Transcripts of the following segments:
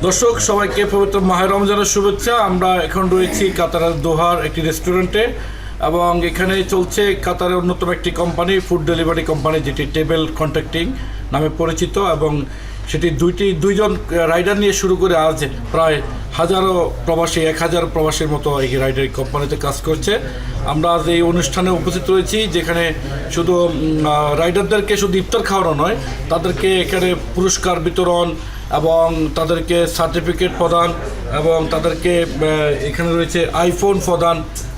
দর্শক সবাইকে পবিত্র মাহে রমজানের শুভেচ্ছা। আমরা এখন রয়েছি কাতারের দোহার একটি রেস্টুরেন্টে এবং এখানে চলছে কাতারের অন্যতম একটি কোম্পানি, ফুড ডেলিভারি কোম্পানি, যেটি টেবিল কন্ট্যাক্টিং নামে পরিচিত এবং সেটি দুইজন রাইডার নিয়ে শুরু করে আজ প্রায় 1000 প্রবাসীর মতো এই রাইডার কোম্পানিতে কাজ করছে। আমরা আজ এই অনুষ্ঠানে উপস্থিত রয়েছি, যেখানে শুধু রাইডারদেরকে শুধু ইফতার খাওয়ানো নয়, তাদেরকে এখানে পুরস্কার বিতরণ এবং তাদেরকে সার্টিফিকেট প্রদান এবং তাদেরকে এখানে রয়েছে আইফোন প্রদান,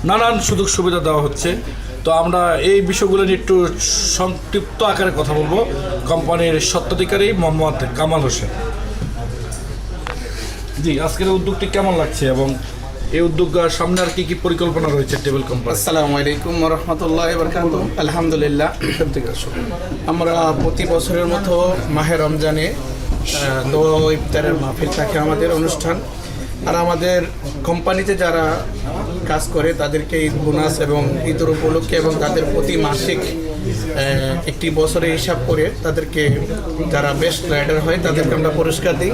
নানান সুযোগ সুবিধা দেওয়া হচ্ছে। তো আমরা এই বিষয়গুলো নিয়ে একটু সংক্ষিপ্ত আকারে কথা বলবো কোম্পানির স্বত্বাধিকারী মোহাম্মদ কামাল হোসেন। জি, আজকের উদ্যোগটি কেমন লাগছে এবং এই উদ্যোগ সামনে আর কি পরিকল্পনা রয়েছে টেবিল কোম্পানি? আসসালামু আলাইকুম ওয়া রাহমাতুল্লাহি ওয়া বারাকাতুহু। আলহামদুলিল্লাহ, আমরা প্রতি বছরের মতো মাহে রমজানে দোয়া ও ইফতারের মাহফিল থাকে আমাদের অনুষ্ঠান। আর আমাদের কোম্পানিতে যারা কাজ করে তাদেরকে ঈদ বোনাস এবং ঈদের উপলক্ষে এবং তাদের প্রতি মাসিক একটি বছরে হিসাব করে তাদেরকে যারা বেস্ট রাইডার হয় তাদেরকে আমরা পুরস্কার দিই।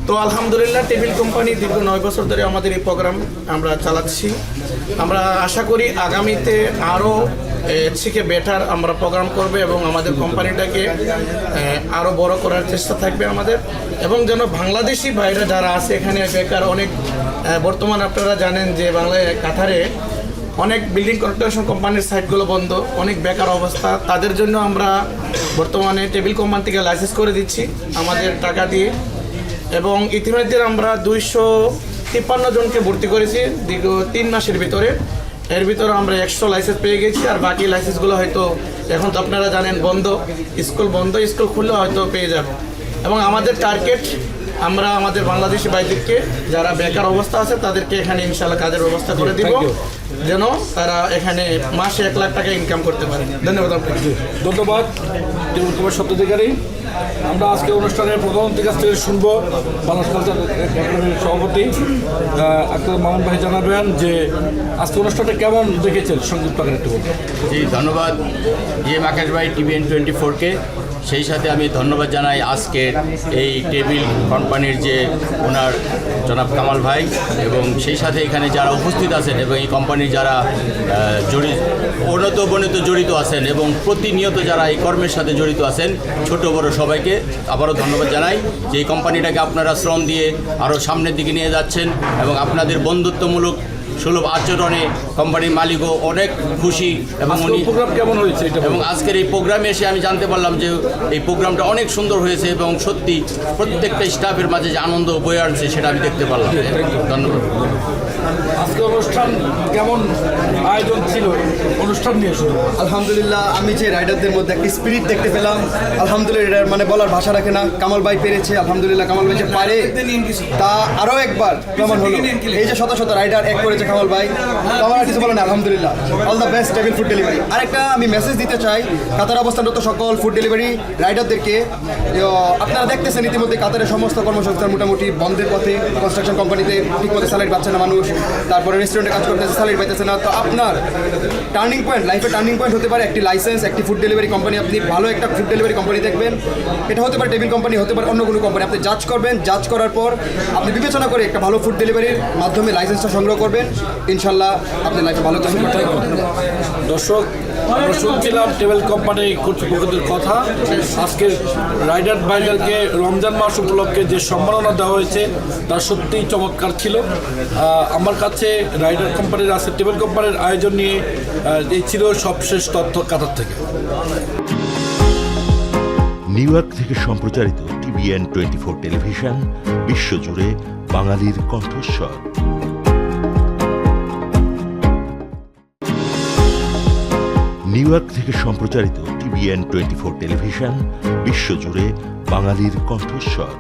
তো আলহামদুলিল্লাহ, টেবিল কোম্পানি দীর্ঘ 9 বছর ধরে আমাদের এই প্রোগ্রাম আমরা চালাচ্ছি। আমরা আশা করি আগামীতে আরও থেকে বেটার আমরা প্রোগ্রাম করবে এবং আমাদের কোম্পানিটাকে আরও বড় করার চেষ্টা থাকবে আমাদের। এবং যেন বাংলাদেশি ভাইরা যারা আছে এখানে বেকার অনেক, বর্তমান আপনারা জানেন যে বাংলায় কাতারে অনেক বিল্ডিং কনস্ট্রাকশন কোম্পানির সাইটগুলো বন্ধ, অনেক বেকার অবস্থা। তাদের জন্য আমরা বর্তমানে টেবিল কোম্পানি থেকে লাইসেন্স করে দিচ্ছি আমাদের টাকা দিয়ে এবং ইতিমধ্যে আমরা 253 জনকে ভর্তি করেছি দীর্ঘ 3 মাসের ভিতরে। এর ভিতরে আমরা 100 লাইসেন্স পেয়ে গেছি আর বাকি লাইসেন্সগুলো হয়তো এখন তো আপনারা জানেন বন্ধ, স্কুল বন্ধ, স্কুল খুললে হয়তো পেয়ে যাব। এবং আমাদের টার্গেট, আমরা আমাদের বাংলাদেশি ভাইদেরকে যারা বেকার অবস্থা আছে তাদেরকে এখানে ইনশাআল্লাহ কাজের ব্যবস্থা করে দিব, যেন তারা এখানে মাসে 1 লাখ টাকা ইনকাম করতে পারে। ধন্যবাদ আপনাকে। ধন্যবাদ টেবিল কোম্পানির স্বত্বাধিকারী। আমরা আজকে অনুষ্ঠানের প্রধানমন্ত্রীর কাছ থেকে শুনবো, বাংলাদেশ কালচার একাডেমির সভাপতি আক্তার মামুন ভাই জানাবেন যে আজকে অনুষ্ঠানটা কেমন দেখেছেন, সংযুক্ত আকারে একটু বলবেন। জি, ধন্যবাদ আকাশ ভাই, TVN 24-কে। সেই সাথে আমি ধন্যবাদ জানাই আজকে এই টেবিল কোম্পানির যে ওনার জনাব কামাল ভাই এবং সেই সাথে এখানে যারা উপস্থিত আছেন এবং এই কোম্পানির যারা জড়িত আছেন এবং প্রতিনিয়ত যারা এই কর্মের সাথে জড়িত আছেন, ছোট বড় সবাইকে আবারও ধন্যবাদ জানাই যে এই কোম্পানিটাকে আপনারা শ্রম দিয়ে আরও সামনের দিকে নিয়ে যাচ্ছেন এবং আপনাদের বন্ধুত্বমূলক সুলভ আচরণে কোম্পানির মালিকও অনেক খুশি এবং উনি প্রোগ্রাম কেমন হয়েছে এবং আজকের এই প্রোগ্রামে এসে আমি জানতে পারলাম যে এই প্রোগ্রামটা অনেক সুন্দর হয়েছে এবং সত্যি প্রত্যেকটা স্টাফের মাঝে যে আনন্দ বয়ে আনছে সেটা আমি দেখতে পারলাম। ধন্যবাদ। আজকে অনুষ্ঠান কেমন আয়োজন ছিল, অনুষ্ঠান নিয়ে শুরু? আলহামদুলিল্লাহ, আমি যে রাইডারদের মধ্যে একটা স্পিরিট দেখতে পেলাম, আলহামদুলিল্লাহ, মানে বলার ভাষা রাখে না। কামাল ভাই পেরেছে, আলহামদুলিল্লাহ, কামাল ভাই যে পারে তা আরও একবার প্রমাণ হলো। এই যে শত শত রাইডার এক করেছে কামাল ভাই, আমার আর কিছু বলে না, আলহামদুলিল্লাহ, all the best table food delivery. আরেকটা আমি মেসেজ দিতে চাই কাতার অবস্থানরত সকল ফুড ডেলিভারি রাইডারদেরকে, আপনারা দেখতেছেন ইতিমধ্যে কাতারের সমস্ত কর্মসংস্থান মোটামুটি বন্ধের পথে, কনস্ট্রাকশন কোম্পানিতে ঠিকমতো স্যালারি পাচ্ছে না মানুষ, তারপরে রেস্টুরেন্টে কাজ করতেছে স্যালারি পাইতেছে না। তো আপনার টার্নিং পয়েন্ট, লাইফে টার্নিং পয়েন্ট হতে পারে একটি লাইসেন্স, একটি ফুড ডেলিভারি কোম্পানি। আপনি ভালো একটা ফুড ডেলিভারি কোম্পানি দেখবেন, এটা হতে পারে টেবিল কোম্পানি, হতে পারে অন্য কোনো কোম্পানি। আপনি জাজ করবেন, জাজ করার পর আপনি বিবেচনা করে একটা ভালো ফুড ডেলিভারির মাধ্যমে লাইসেন্সটা সংগ্রহ করবেন, ইনশাল্লাহ আপনি লাইফে ভালো কিছু করতে পারবেন। দর্শক, আমরা শুনছিলাম টেবিল কোম্পানি কর্তৃপক্ষদের কথা। আজকের রাইডার ভাইদেরকে রমজান মাস উপলক্ষে যে সম্মাননা দেওয়া হয়েছে তা সত্যিই চমৎকার ছিল। আমার কাছে রাইডার কোম্পানির আছে টেবিল কোম্পানির আয়োজন নিয়ে এই ছিল সবশেষ তথ্য কাতার থেকে। নিউ ইয়র্ক থেকে সম্প্রচারিত TVN 24 টেলিভিশন, বিশ্বজুড়ে বাঙালির কণ্ঠস্বর। নিউ ইয়র্ক থেকে সম্প্রচারিত TVN 24 টেলিভিশন, বিশ্বজুড়ে বাঙালির কণ্ঠস্বর।